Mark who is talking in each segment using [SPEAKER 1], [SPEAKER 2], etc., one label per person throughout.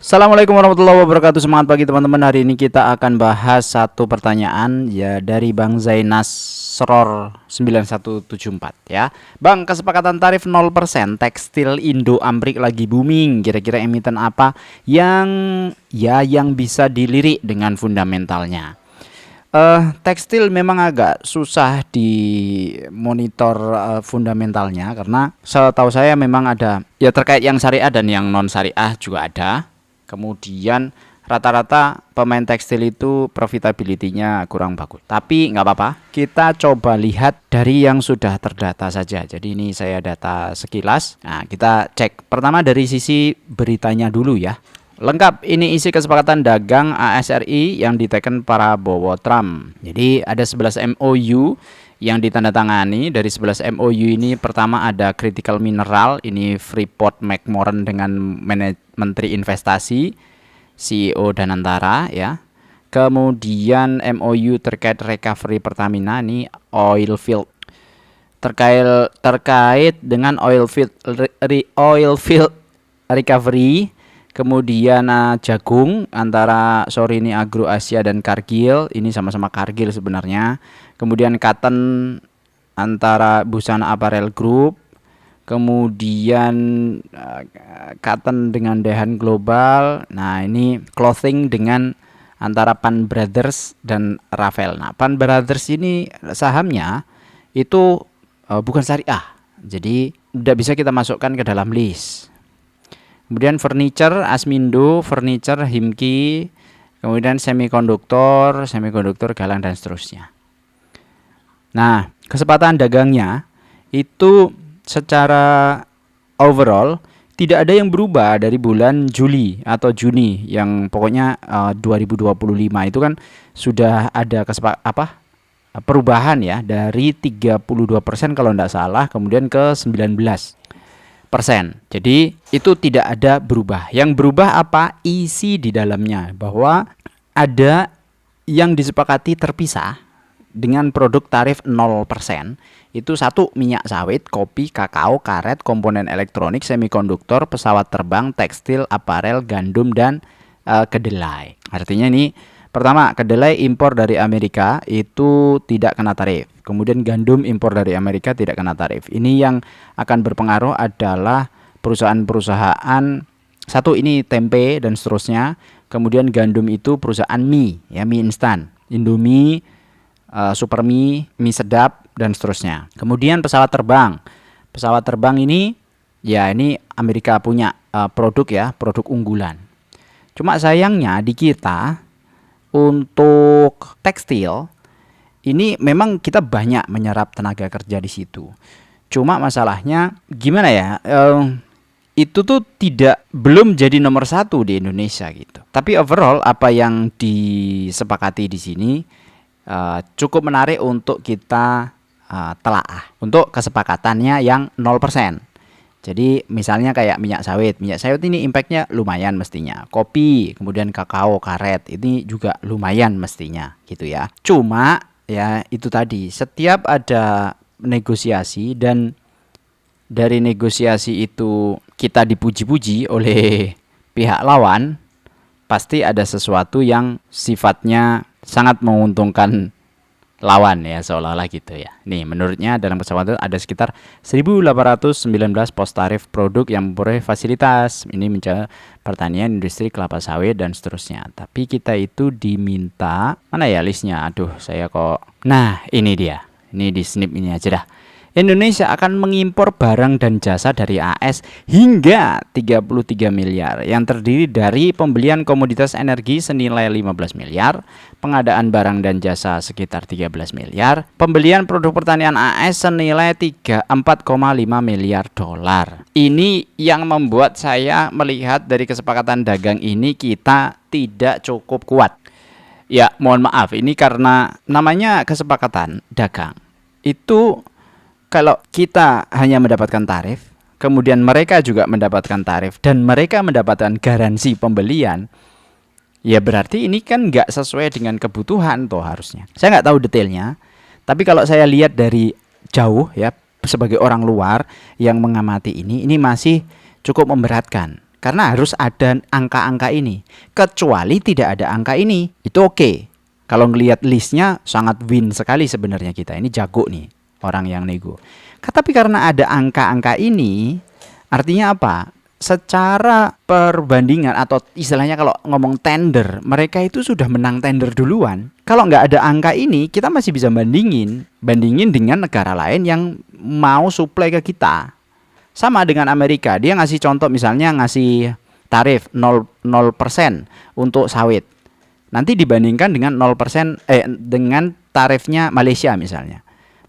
[SPEAKER 1] Assalamualaikum warahmatullahi wabarakatuh. Semangat pagi teman-teman. Hari ini kita akan bahas satu pertanyaan ya dari Bang Zainas Sror 9174 ya. Bang, kesepakatan tarif 0% tekstil Indo Amrik lagi booming. Kira-kira emiten apa yang bisa dilirik dengan fundamentalnya? Tekstil memang agak susah di monitor fundamentalnya karena setahu saya memang ada ya terkait yang syariah dan yang non syariah juga ada. Kemudian rata-rata pemain tekstil itu profitability-nya kurang bagus. Tapi nggak apa-apa, kita coba lihat dari yang sudah terdata saja. Jadi ini saya data sekilas. Nah, kita cek pertama dari sisi beritanya dulu ya. Lengkap, ini isi kesepakatan dagang ASRI yang diteken para Bowo Trump. Jadi ada 11 MOU yang ditandatangani. Dari 11 MOU ini pertama ada critical mineral, ini Freeport McMoran dengan Menteri Investasi, CEO Danantara ya. Kemudian MOU terkait recovery Pertamina, ini oil field. Terkait dengan oil field recovery. Kemudian jagung antara Sorini Agro Asia dan Cargill, ini sama-sama Cargill sebenarnya. Kemudian cotton antara Busana Apparel Group. Kemudian cotton dengan Dehan Global. Nah, ini clothing dengan antara Pan Brothers dan Rafael. Nah, Pan Brothers ini sahamnya itu bukan syariah. Jadi tidak bisa kita masukkan ke dalam list. Kemudian furniture, Asmindo, furniture, Himki, kemudian semikonduktor, Galang dan seterusnya. Nah, kesempatan dagangnya itu secara overall tidak ada yang berubah dari bulan Juli atau Juni yang pokoknya 2025 itu kan sudah ada perubahan ya dari 32% kalau tidak salah kemudian ke 19%. Jadi itu tidak ada berubah. Yang berubah apa? Isi di dalamnya, bahwa ada yang disepakati terpisah dengan produk tarif 0%. Itu satu, minyak sawit, kopi, kakao, karet, komponen elektronik, semikonduktor, pesawat terbang, tekstil, aparel, gandum, dan kedelai. Artinya ini pertama, kedelai impor dari Amerika itu tidak kena tarif. Kemudian gandum impor dari Amerika tidak kena tarif. Ini yang akan berpengaruh adalah perusahaan-perusahaan, satu ini tempe dan seterusnya. Kemudian gandum itu perusahaan mie, ya mie instan, Indomie, Supermie, mie sedap dan seterusnya. Kemudian pesawat terbang. Pesawat terbang ini ya ini Amerika punya produk ya, produk unggulan. Cuma sayangnya di kita untuk tekstil ini memang kita banyak menyerap tenaga kerja di situ. Cuma masalahnya gimana ya? Itu tuh belum jadi nomor satu di Indonesia gitu. Tapi overall apa yang disepakati di sini cukup menarik untuk kita telaah. Untuk kesepakatannya yang 0%. Jadi misalnya kayak minyak sawit ini impactnya lumayan mestinya. Kopi, kemudian kakao, karet ini juga lumayan mestinya gitu ya. Cuma ya itu tadi, setiap ada negosiasi dan dari negosiasi itu kita dipuji-puji oleh pihak lawan, pasti ada sesuatu yang sifatnya sangat menguntungkan lawan ya, seolah-olah gitu ya. Nih, menurutnya dalam pesawat itu ada sekitar 1819 pos tarif produk yang memperoleh fasilitas. Ini mencakup pertanian, industri kelapa sawit dan seterusnya. Tapi kita itu diminta, mana ya listnya? Aduh, saya kok. Nah, ini dia. Ini di snip ini aja dah. Indonesia akan mengimpor barang dan jasa dari AS hingga 33 miliar yang terdiri dari pembelian komoditas energi senilai 15 miliar, pengadaan barang dan jasa sekitar 13 miliar, pembelian produk pertanian AS senilai 4,5 miliar dolar. Ini yang membuat saya melihat dari kesepakatan dagang ini kita tidak cukup kuat. Ya, mohon maaf, ini karena namanya kesepakatan dagang. Itu kalau kita hanya mendapatkan tarif, kemudian mereka juga mendapatkan tarif, dan mereka mendapatkan garansi pembelian, ya berarti ini kan nggak sesuai dengan kebutuhan toh harusnya. Saya nggak tahu detailnya, tapi kalau saya lihat dari jauh ya, sebagai orang luar yang mengamati ini masih cukup memberatkan. karena harus ada angka-angka ini. Kecuali tidak ada angka ini, itu oke. Kalau ngelihat listnya sangat win sekali sebenarnya kita. Ini jago nih orang yang nego. Tapi karena ada angka-angka ini, artinya apa? Secara perbandingan atau istilahnya kalau ngomong tender, mereka itu sudah menang tender duluan. Kalau nggak ada angka ini, kita masih bisa bandingin dengan negara lain yang mau suplai ke kita. Sama dengan Amerika, dia ngasih contoh misalnya ngasih tarif 0% untuk sawit. Nanti dibandingkan dengan 0% dengan tarifnya Malaysia misalnya.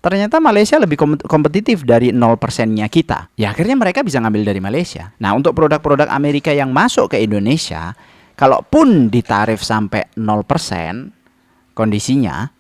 [SPEAKER 1] Ternyata Malaysia lebih kompetitif dari 0%-nya kita. Ya akhirnya mereka bisa ngambil dari Malaysia. Nah, untuk produk-produk Amerika yang masuk ke Indonesia, kalaupun ditarif sampai 0% kondisinya,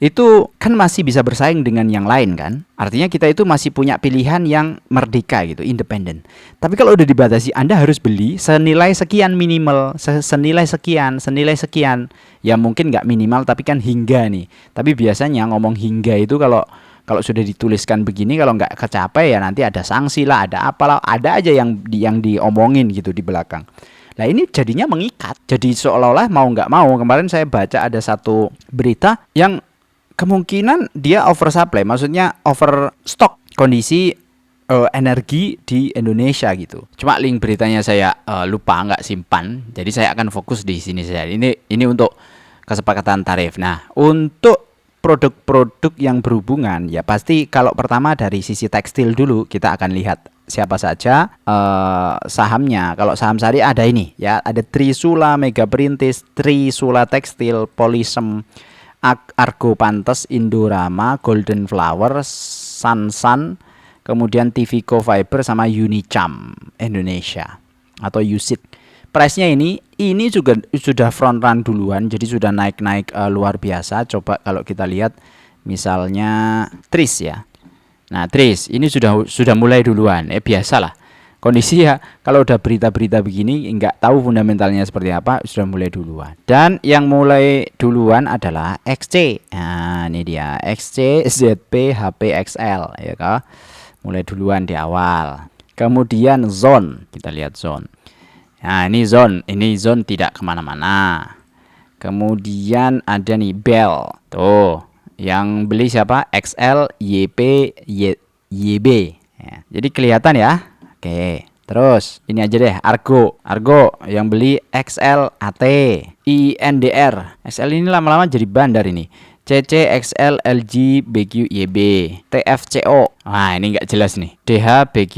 [SPEAKER 1] itu kan masih bisa bersaing dengan yang lain kan. Artinya kita itu masih punya pilihan yang merdeka gitu, independen. Tapi kalau udah dibatasi, Anda harus beli senilai sekian minimal, senilai sekian. Ya mungkin nggak minimal tapi kan hingga nih. Tapi biasanya ngomong hingga itu kalau sudah dituliskan begini, kalau nggak kecapai ya nanti ada sanksi lah, ada apalah, ada aja yang diomongin gitu di belakang. Nah ini jadinya mengikat, jadi seolah-olah mau nggak mau. Kemarin saya baca ada satu berita yang kemungkinan dia oversupply, maksudnya overstock kondisi energi di Indonesia gitu. Cuma link beritanya saya lupa nggak simpan, jadi saya akan fokus di sini saja. Ini untuk kesepakatan tarif. Nah untuk produk-produk yang berhubungan ya pasti kalau pertama dari sisi tekstil dulu kita akan lihat siapa saja sahamnya. Kalau saham syariah ada ini ya, ada Trisula, Mega Perintis, Trisula Tekstil, Polisem, Argo Pantes, Indorama, Golden Flower, Sansan, kemudian Tivico Fiber sama Unicam Indonesia atau Usit. Price-nya ini juga sudah front run duluan, jadi sudah naik luar biasa. Coba kalau kita lihat misalnya Tris ya. Nah, Tris ini sudah mulai duluan. Biasalah. Kondisi ya kalau udah berita-berita begini nggak tahu fundamentalnya seperti apa, sudah mulai duluan. Dan yang mulai duluan adalah XC. Nah, ini dia XC, ZP, HP, XL ya kan. Mulai duluan di awal. Kemudian Zone, kita lihat Zone. Nah ini zone tidak kemana-mana. Kemudian ada nih Bell. Tuh yang beli siapa? XL, YP, YB ya. Jadi kelihatan ya. Oke. Terus ini aja deh Argo yang beli XL, AT, INDR. XL ini lama-lama jadi bandar ini. CC, XL, LG, BQ, YB, TFCO. Nah ini nggak jelas nih. DH, BQ,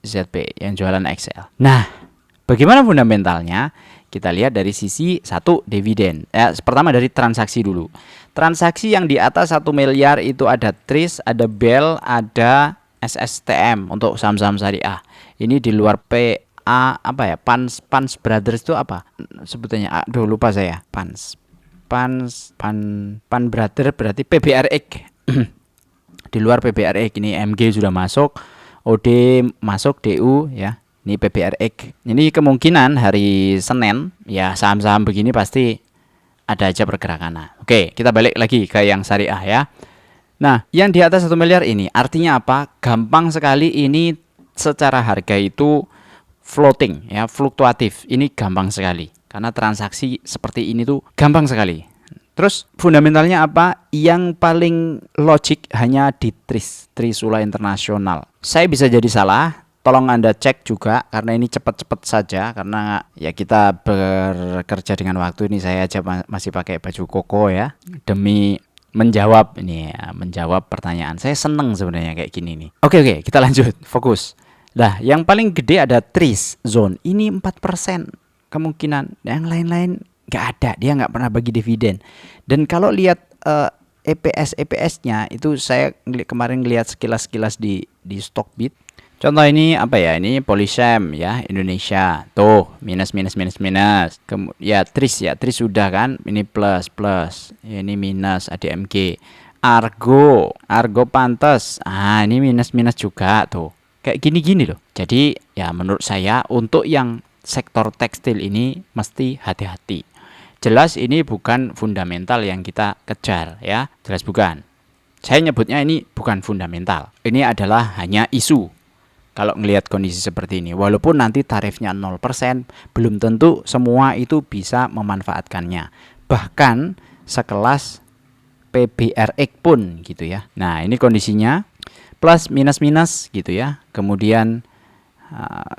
[SPEAKER 1] ZP yang jualan XL. Nah bagaimana fundamentalnya? Kita lihat dari sisi satu dividen. Pertama dari transaksi dulu. Transaksi yang di atas 1 miliar itu ada Tris, ada Bell, ada SSTM untuk saham-saham syariah. Ini di luar PA apa ya? Pans Brothers itu apa sebutannya? Aduh lupa saya. Pan Brother berarti PBRX. Di luar PBRX ini MG sudah masuk, OD masuk, DU ya. Ini PBRX. Ini kemungkinan hari Senin ya saham-saham begini pasti ada aja pergerakan. Nah, oke, kita balik lagi ke yang syariah ya. Nah, yang di atas 1 miliar ini artinya apa? Gampang sekali ini secara harga itu floating ya, fluktuatif. Ini gampang sekali karena transaksi seperti ini tuh gampang sekali. Terus fundamentalnya apa? Yang paling logik hanya di Trisula Internasional. Saya bisa jadi salah. Tolong Anda cek juga karena ini cepat-cepat saja karena ya kita bekerja dengan waktu ini. Saya aja masih pakai baju koko ya demi menjawab ini ya, menjawab pertanyaan. Saya seneng sebenarnya kayak gini nih. Oke, kita lanjut, fokus. Nah, yang paling gede ada Tris Zone. Ini 4% kemungkinan. Yang lain-lain nggak ada, dia nggak pernah bagi dividen. Dan kalau lihat EPS-nya itu saya kemarin lihat sekilas di Stockbit. Contoh ini apa ya? Ini Polisem ya, Indonesia. Tuh, minus. Ya, Tris sudah kan? Ini plus. Ya, ini minus ADMG. Argo Pantes. Ah, ini minus juga tuh. Kayak gini loh. Jadi, ya menurut saya untuk yang sektor tekstil ini mesti hati-hati. Jelas ini bukan fundamental yang kita kejar ya. Jelas bukan. Saya nyebutnya ini bukan fundamental. Ini adalah hanya isu. kalau ngelihat kondisi seperti ini. Walaupun nanti tarifnya 0%, belum tentu semua itu bisa memanfaatkannya. Bahkan sekelas PBRX pun gitu ya. Nah, ini kondisinya plus minus minus gitu ya. Kemudian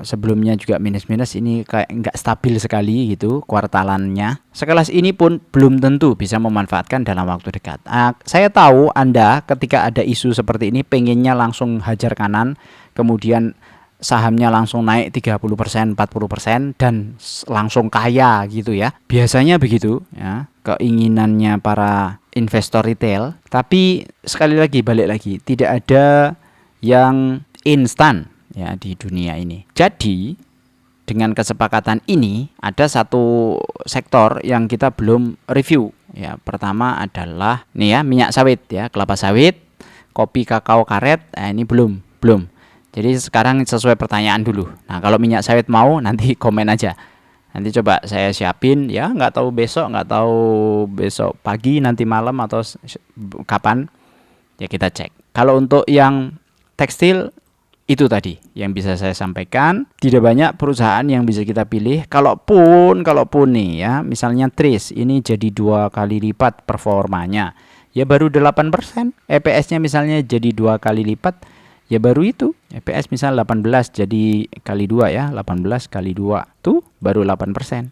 [SPEAKER 1] sebelumnya juga minus-minus, ini kayak nggak stabil sekali gitu kuartalannya. Sekelas ini pun belum tentu bisa memanfaatkan dalam waktu dekat. Saya tahu Anda ketika ada isu seperti ini pengennya langsung hajar kanan, kemudian sahamnya langsung naik 30%, 40% dan langsung kaya gitu ya. Biasanya begitu ya, keinginannya para investor retail. Tapi sekali lagi, balik lagi, tidak ada yang instan ya di dunia ini. Jadi dengan kesepakatan ini ada satu sektor yang kita belum review ya. Pertama adalah nih ya, minyak sawit ya, kelapa sawit, kopi, kakao, karet. Nah, ini belum. Jadi sekarang sesuai pertanyaan dulu. Nah, kalau minyak sawit mau nanti komen aja. Nanti coba saya siapin ya, nggak tahu besok pagi, nanti malam atau kapan ya kita cek. Kalau untuk yang tekstil itu tadi yang bisa saya sampaikan, tidak banyak perusahaan yang bisa kita pilih. Kalaupun nih ya, misalnya Tris ini jadi 2 kali lipat performanya, ya baru 8%. EPS-nya misalnya jadi 2 kali lipat, ya baru itu. EPS misal 18 jadi kali 2 ya, 18 kali 2 tuh baru 8%.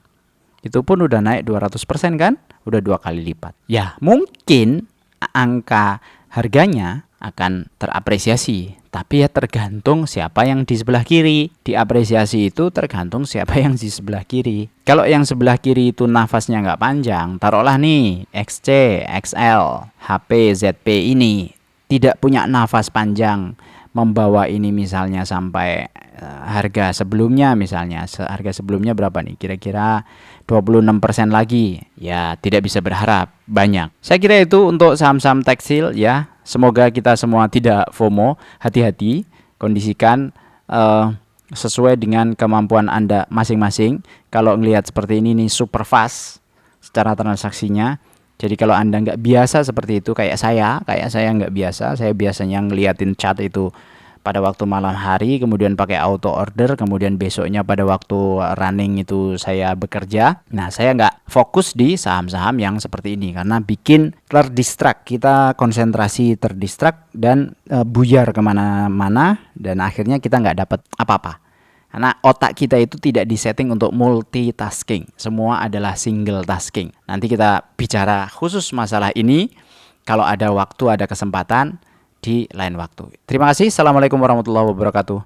[SPEAKER 1] Itu pun udah naik 200% kan? Udah 2 kali lipat. Ya, mungkin angka harganya akan terapresiasi, tapi ya tergantung siapa yang di sebelah kiri. Diapresiasi itu tergantung siapa yang di sebelah kiri. Kalau yang sebelah kiri itu nafasnya nggak panjang, taruhlah nih XC, XL, HP, ZP ini tidak punya nafas panjang membawa ini misalnya sampai harga sebelumnya, misalnya harga sebelumnya berapa nih, kira-kira 26% lagi, ya tidak bisa berharap banyak. Saya kira itu untuk saham-saham tekstil ya. Semoga kita semua tidak FOMO. Hati-hati, kondisikan sesuai dengan kemampuan Anda masing-masing. Kalau ngelihat seperti ini nih super fast secara transaksinya. Jadi kalau Anda nggak biasa seperti itu, kayak saya nggak biasa. Saya biasanya ngeliatin chart itu pada waktu malam hari, kemudian pakai auto order, kemudian besoknya pada waktu running itu saya bekerja. Nah, saya nggak fokus di saham-saham yang seperti ini karena bikin terdistract, kita konsentrasi terdistract dan buyar kemana-mana, dan akhirnya kita nggak dapat apa-apa. Karena otak kita itu tidak disetting untuk multitasking, semua adalah single tasking. Nanti kita bicara khusus masalah ini kalau ada waktu, ada kesempatan di lain waktu. Terima kasih. Assalamualaikum warahmatullahi wabarakatuh.